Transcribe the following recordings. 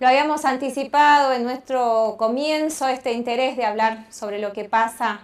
Lo habíamos anticipado en nuestro comienzo, este interés de hablar sobre lo que pasa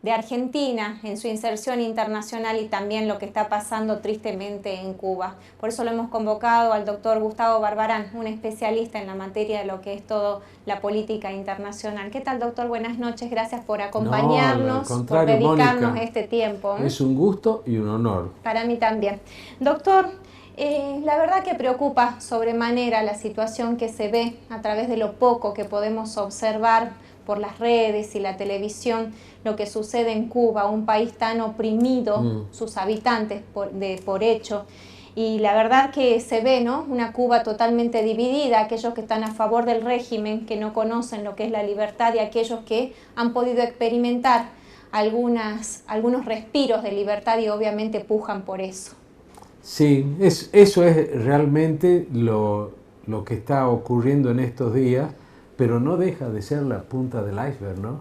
de Argentina en su inserción internacional y también lo que está pasando tristemente en Cuba. Por eso lo hemos convocado al doctor Gustavo Barbarán, un especialista en la materia de lo que es todo la política internacional. ¿Qué tal, doctor? Buenas noches, gracias por acompañarnos, No, al por contrario, dedicarnos Mónica, este tiempo. es un gusto y un honor. Para mí también. Doctor, la verdad que preocupa sobremanera la situación que se ve a través de lo poco que podemos observar por las redes y la televisión, lo que sucede en Cuba, un país tan oprimido, sus habitantes por hecho. Y la verdad que se ve, ¿no?, una Cuba totalmente dividida, aquellos que están a favor del régimen, que no conocen lo que es la libertad, y aquellos que han podido experimentar algunos respiros de libertad y obviamente pujan por eso. Sí, eso es realmente lo que está ocurriendo en estos días, pero no deja de ser la punta del iceberg, ¿no?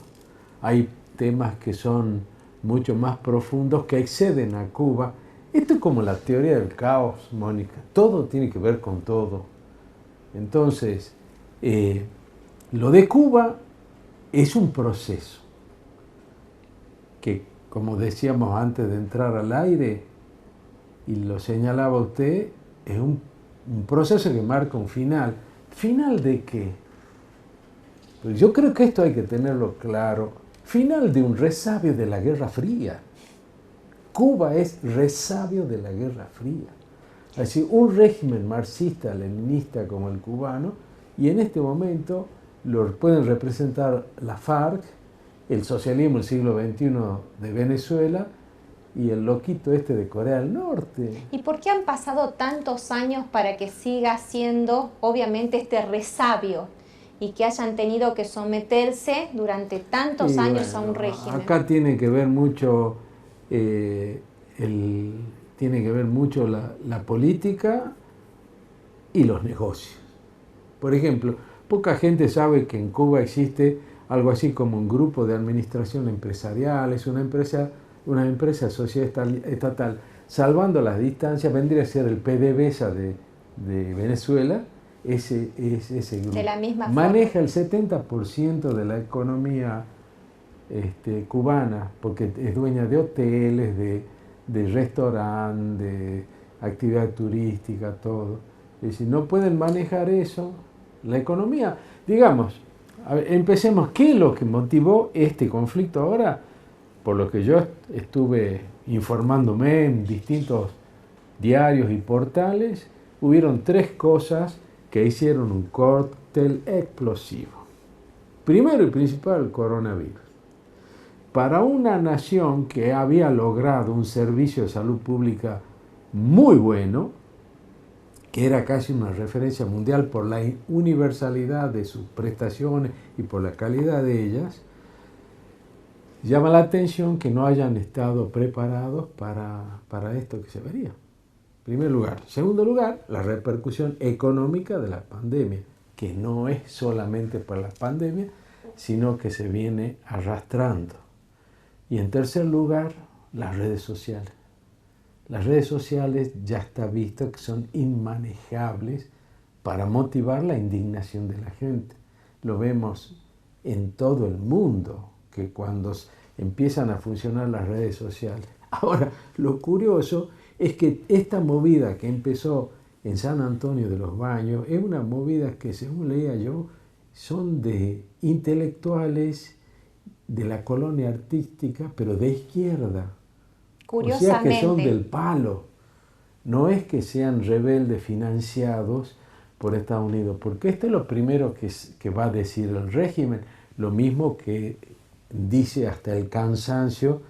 Hay temas que son mucho más profundos, que exceden a Cuba. Esto es como la teoría del caos, Mónica. Todo tiene que ver con todo. Entonces, lo de Cuba es un proceso que, como decíamos antes de entrar al aire, y lo señalaba usted, es un proceso que marca un final. ¿Final de qué? Pues yo creo que esto hay que tenerlo claro. Final de un resabio de la Guerra Fría. Cuba es resabio de la Guerra Fría. Así, un régimen marxista-leninista como el cubano, y en este momento lo pueden representar la FARC, el socialismo del siglo XXI de Venezuela, y el loquito este de Corea del Norte. ¿Y por qué han pasado tantos años para que siga siendo, obviamente, este resabio y que hayan tenido que someterse durante tantos años a un régimen? Acá tiene que ver mucho, tiene que ver mucho la política y los negocios. Por ejemplo, poca gente sabe que en Cuba existe algo así como un grupo de administración empresarial, es una empresa sociedad estatal, salvando las distancias, vendría a ser el PDVSA de Venezuela, ese grupo. De la misma Maneja forma. el 70% de la economía cubana, porque es dueña de hoteles, de restaurantes, de actividad turística, todo. Es decir, no pueden manejar eso. La economía, digamos, a ver, empecemos, ¿qué es lo que motivó este conflicto ahora? Por lo que yo estuve informándome en distintos diarios y portales, hubieron tres cosas que hicieron un cóctel explosivo. Primero y principal, el coronavirus. Para una nación que había logrado un servicio de salud pública muy bueno, que era casi una referencia mundial por la universalidad de sus prestaciones y por la calidad de ellas, llama la atención que no hayan estado preparados para esto que se vería. En primer lugar. Segundo lugar, la repercusión económica de la pandemia, que no es solamente por la pandemia, sino que se viene arrastrando. Y en tercer lugar, las redes sociales. Las redes sociales ya está visto que son inmanejables para motivar la indignación de la gente. Lo vemos en todo el mundo, que cuando empiezan a funcionar las redes sociales. Ahora, lo curioso es que esta movida que empezó en San Antonio de los Baños es una movida que, según leía yo, son de intelectuales de la colonia artística, pero de izquierda. O sea que son del palo. No es que sean rebeldes financiados por Estados Unidos, porque esto es lo primero que va a decir el régimen, lo mismo que dice hasta el cansancio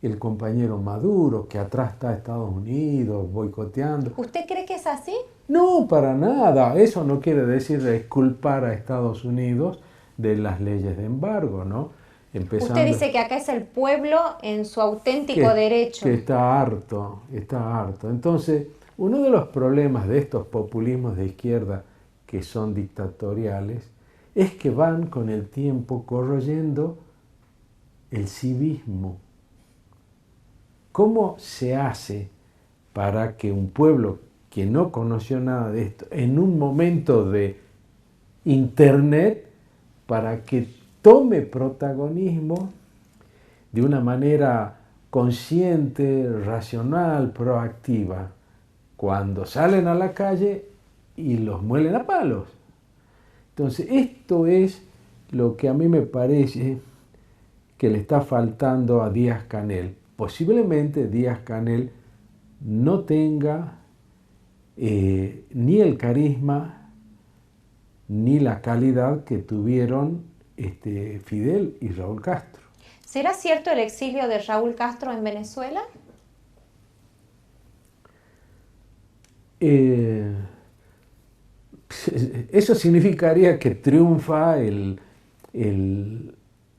el compañero Maduro, que atrás está Estados Unidos boicoteando. ¿Usted cree que es así? No, para nada. Eso no quiere decir culpar a Estados Unidos de las leyes de embargo, ¿no? Usted dice que acá es el pueblo en su auténtico derecho. Que está harto, está harto. Entonces, uno de los problemas de estos populismos de izquierda que son dictatoriales es que van con el tiempo corroyendo el civismo. ¿Cómo se hace para que un pueblo que no conoció nada de esto, en un momento de Internet para que tome protagonismo de una manera consciente, racional, proactiva, cuando salen a la calle y los muelen a palos. Entonces, esto es lo que a mí me parece que le está faltando a Díaz-Canel. Posiblemente Díaz-Canel no tenga ni el carisma ni la calidad que tuvieron Fidel y Raúl Castro. ¿Será cierto el exilio de Raúl Castro en Venezuela? Eso significaría que triunfa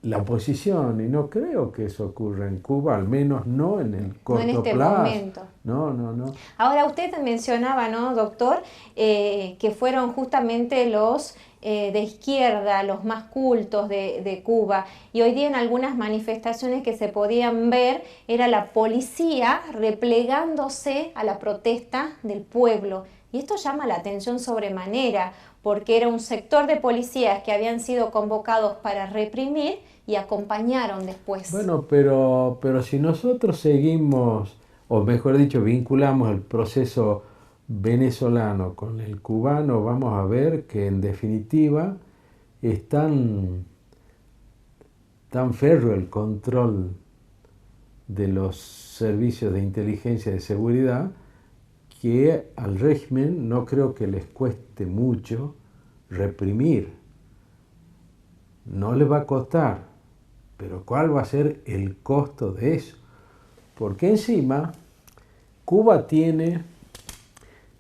la oposición, y no creo que eso ocurra en Cuba, al menos no en el corto No en este plazo. momento. No. Ahora, usted mencionaba, ¿no, doctor, que fueron justamente los de izquierda, los más cultos de Cuba, y hoy día en algunas manifestaciones que se podían ver era la policía replegándose a la protesta del pueblo. Y esto llama la atención sobremanera, porque era un sector de policías que habían sido convocados para reprimir y acompañaron después. Bueno, pero si nosotros seguimos, o mejor dicho, vinculamos el proceso venezolano con el cubano, vamos a ver que en definitiva es tan férreo el control de los servicios de inteligencia y de seguridad que al régimen no creo que les cueste mucho reprimir. No les va a costar, pero ¿cuál va a ser el costo de eso? Porque encima Cuba tiene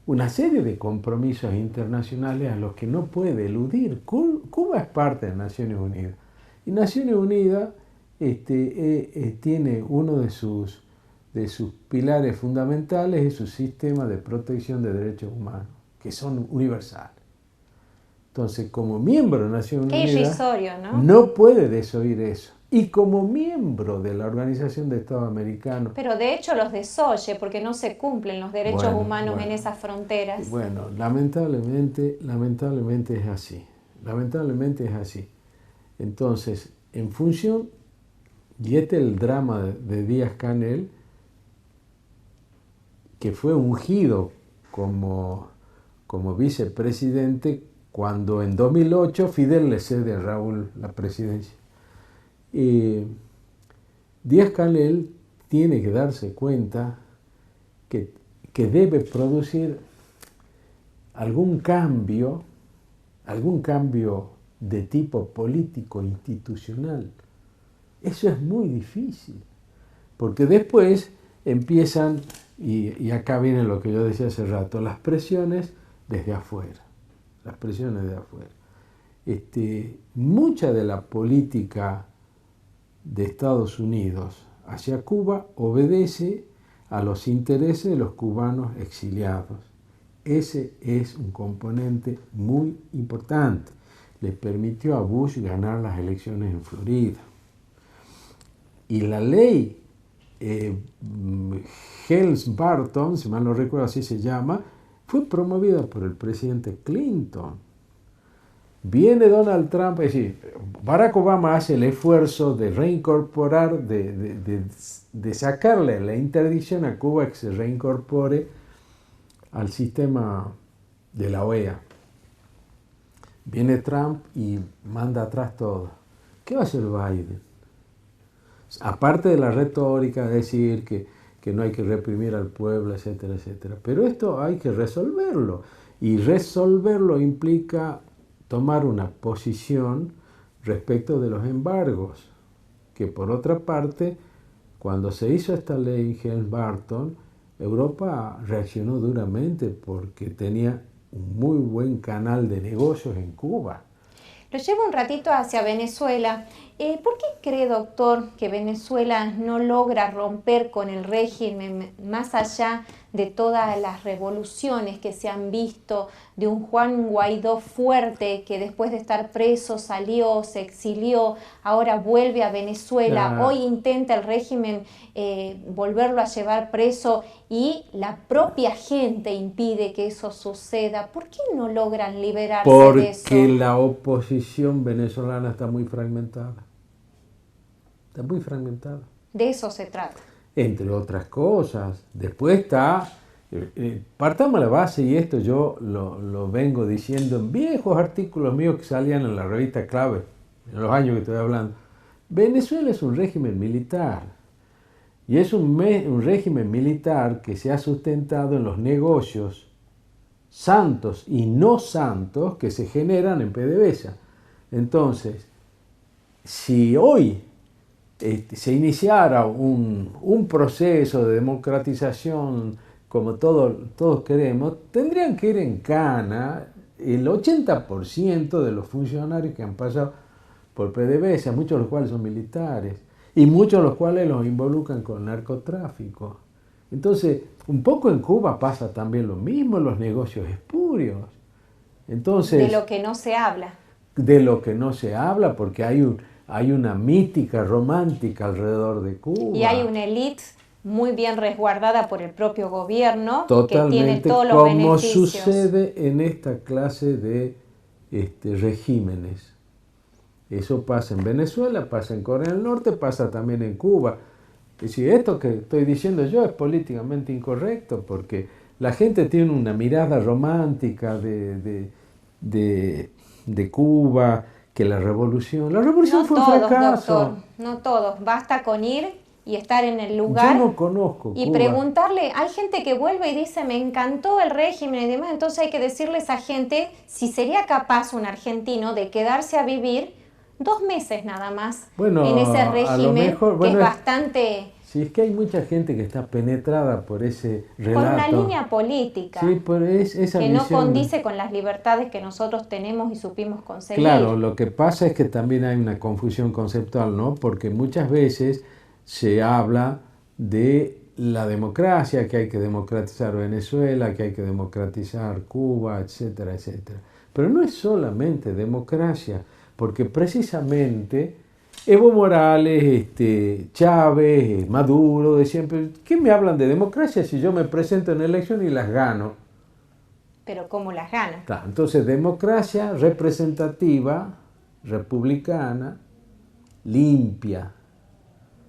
una serie de compromisos internacionales a los que no puede eludir. Cuba es parte de Naciones Unidas. Y Naciones Unidas tiene uno de sus pilares fundamentales es su sistema de protección de derechos humanos, que son universales. Entonces, como miembro de Naciones Unidas, irrisorio, ¿no? No puede desoír eso. Y como miembro de la Organización de Estados Americanos. Pero de hecho los desoye porque no se cumplen los derechos humanos en esas fronteras. Bueno, lamentablemente es así. Lamentablemente es así. Entonces, en función, y este es el drama de Díaz-Canel, que fue ungido como vicepresidente cuando en 2008 Fidel le cede a Raúl la presidencia. Díaz-Canel tiene que darse cuenta que debe producir algún cambio de tipo político institucional. Eso es muy difícil, porque después empiezan, y acá viene lo que yo decía hace rato, las presiones desde afuera. Las presiones de afuera. Mucha de la política de Estados Unidos hacia Cuba obedece a los intereses de los cubanos exiliados. Ese es un componente muy importante. Le permitió a Bush ganar las elecciones en Florida. Y la ley Helms-Burton, si mal no recuerdo así se llama, fue promovida por el presidente Clinton. Viene Donald Trump, es decir, Barack Obama hace el esfuerzo de reincorporar, de sacarle la interdicción a Cuba que se reincorpore al sistema de la OEA. Viene Trump y manda atrás todo. ¿Qué va a hacer Biden? Aparte de la retórica, decir que no hay que reprimir al pueblo, etcétera, etcétera. Pero esto hay que resolverlo. Y resolverlo implica tomar una posición respecto de los embargos, que por otra parte, cuando se hizo esta ley Helms-Burton, Europa reaccionó duramente porque tenía un muy buen canal de negocios en Cuba. Lo llevo un ratito hacia Venezuela. ¿Por qué cree, doctor, que Venezuela no logra romper con el régimen más allá de todas las revoluciones que se han visto, de un Juan Guaidó fuerte que después de estar preso salió, se exilió, ahora vuelve a Venezuela, hoy intenta el régimen volverlo a llevar preso y la propia gente impide que eso suceda? ¿Por qué no logran liberarse de eso? Porque la oposición venezolana está muy fragmentada. Está muy fragmentada. De eso se trata. Entre otras cosas. Después está, partamos la base, y esto yo lo vengo diciendo en viejos artículos míos que salían en la revista Clave, en los años que estoy hablando. Venezuela es un régimen militar. Y es un régimen militar que se ha sustentado en los negocios santos y no santos que se generan en PDVSA. Entonces, si hoy se iniciara un proceso de democratización como todos queremos, tendrían que ir en cana el 80% de los funcionarios que han pasado por PDVSA, muchos de los cuales son militares, y muchos de los cuales los involucran con narcotráfico. Entonces, un poco en Cuba pasa también lo mismo, los negocios espurios. Entonces, de lo que no se habla. De lo que no se habla, porque hay una mítica romántica alrededor de Cuba. Y hay una élite muy bien resguardada por el propio gobierno, totalmente, que tiene todos los beneficios. Como sucede en esta clase de regímenes. Eso pasa en Venezuela, pasa en Corea del Norte, pasa también en Cuba. Y si esto que estoy diciendo yo es políticamente incorrecto, porque la gente tiene una mirada romántica de Cuba, que la revolución no fue todos, un fracaso. Doctor, no todos, basta con ir y estar en el lugar. Yo no conozco y Cuba. Preguntarle, hay gente que vuelve y dice, me encantó el régimen y demás, entonces hay que decirle a esa gente si sería capaz un argentino de quedarse a vivir 2 meses nada más en ese régimen, que es bastante... Sí, es que hay mucha gente que está penetrada por ese relato. Por una línea política, sí, por esa que visión. no condice con las libertades que nosotros tenemos y supimos conseguir. Claro, lo que pasa es que también hay una confusión conceptual, ¿no? Porque muchas veces se habla de la democracia, que hay que democratizar Venezuela, que hay que democratizar Cuba, etcétera, etcétera. Pero no es solamente democracia, porque precisamente Evo Morales, Chávez, Maduro, de siempre, ¿qué me hablan de democracia si yo me presento en elección y las gano? Pero ¿cómo las gana? Entonces, democracia representativa, republicana, limpia,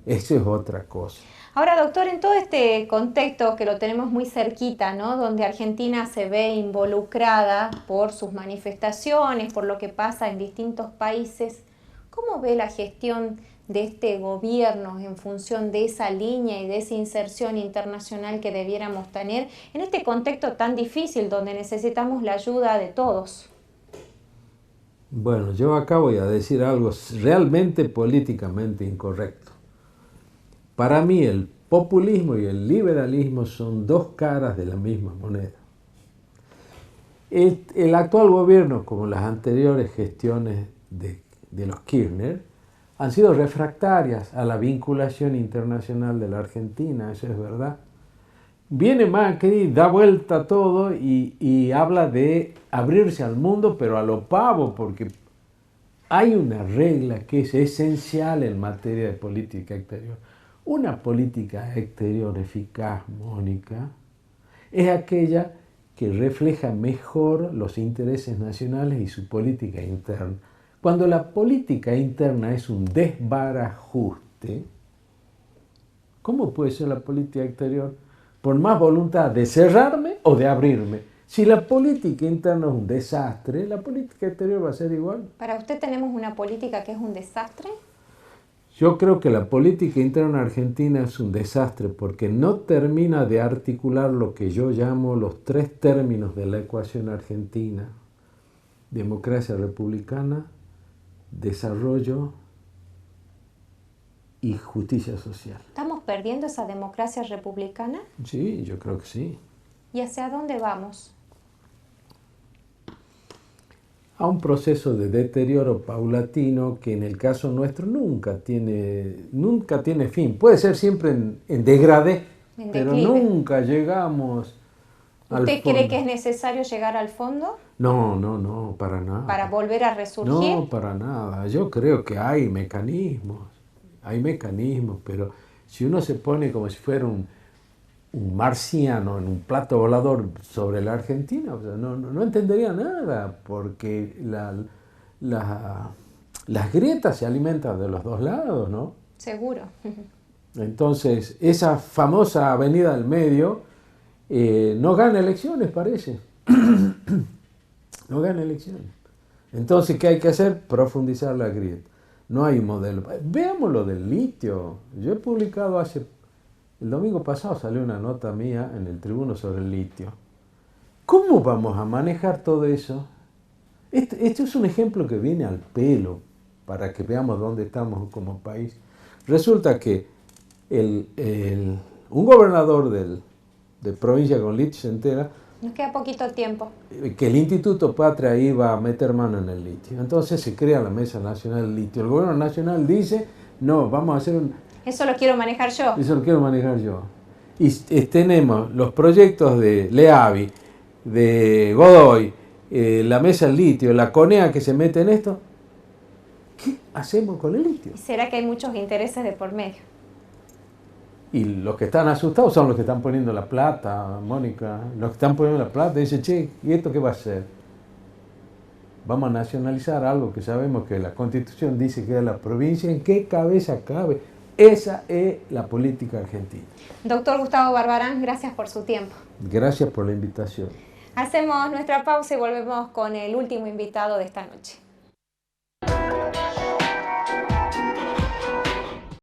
eso es otra cosa. Ahora, doctor, en todo este contexto que lo tenemos muy cerquita, ¿no? Donde Argentina se ve involucrada por sus manifestaciones, por lo que pasa en distintos países, ¿cómo ve la gestión de este gobierno en función de esa línea y de esa inserción internacional que debiéramos tener en este contexto tan difícil donde necesitamos la ayuda de todos? Bueno, yo acá voy a decir algo realmente políticamente incorrecto. Para mí el populismo y el liberalismo son dos caras de la misma moneda. El actual gobierno, como las anteriores gestiones de los Kirchner, han sido refractarias a la vinculación internacional de la Argentina, eso es verdad. Viene Macri, da vuelta a todo y habla de abrirse al mundo, pero a lo pavo, porque hay una regla que es esencial en materia de política exterior. Una política exterior eficaz, Mónica, es aquella que refleja mejor los intereses nacionales y su política interna. Cuando la política interna es un desbarajuste, ¿cómo puede ser la política exterior? Por más voluntad de cerrarme o de abrirme. Si la política interna es un desastre, la política exterior va a ser igual. ¿Para usted tenemos una política que es un desastre? Yo creo que la política interna argentina es un desastre porque no termina de articular lo que yo llamo los 3 términos de la ecuación argentina: democracia republicana, desarrollo y justicia social. ¿Estamos perdiendo esa democracia republicana? Sí, yo creo que sí. ¿Y hacia dónde vamos? A un proceso de deterioro paulatino que en el caso nuestro nunca tiene fin. Puede ser siempre en degradé, En pero declive. nunca llegamos al ¿Usted fondo. cree que es necesario llegar al fondo No, para nada. para volver a resurgir? No, para nada. Yo creo que hay mecanismos, pero si uno se pone como si fuera un marciano en un plato volador sobre la Argentina, o sea, no entendería nada, porque las grietas se alimentan de los dos lados, ¿no? Seguro. Entonces, esa famosa avenida del medio no gana elecciones, parece. No gana elecciones. Entonces, ¿qué hay que hacer? Profundizar la grieta. No hay modelo. Veamos lo del litio. Yo he publicado el domingo pasado salió una nota mía en el Tribuno sobre el litio. ¿Cómo vamos a manejar todo eso? Este es un ejemplo que viene al pelo para que veamos dónde estamos como país. Resulta que un gobernador de provincia con litio se entera Nos queda poquito tiempo. que el Instituto Patria iba a meter mano en el litio. Entonces se crea la Mesa Nacional del Litio. El gobierno nacional dice, no, vamos a hacer Eso lo quiero manejar yo. eso lo quiero manejar yo. Y tenemos los proyectos de Leavi, de Godoy, la Mesa del Litio, la CONEA que se mete en esto. ¿Qué hacemos con el litio? ¿Y será que hay muchos intereses de por medio? Y los que están asustados son los que están poniendo la plata, Mónica. Los que están poniendo la plata dicen, che, ¿y esto qué va a hacer? Vamos a nacionalizar algo que sabemos que la Constitución dice que es la provincia. ¿En qué cabeza cabe? Esa es la política argentina. Doctor Gustavo Barbarán, gracias por su tiempo. Gracias por la invitación. Hacemos nuestra pausa y volvemos con el último invitado de esta noche.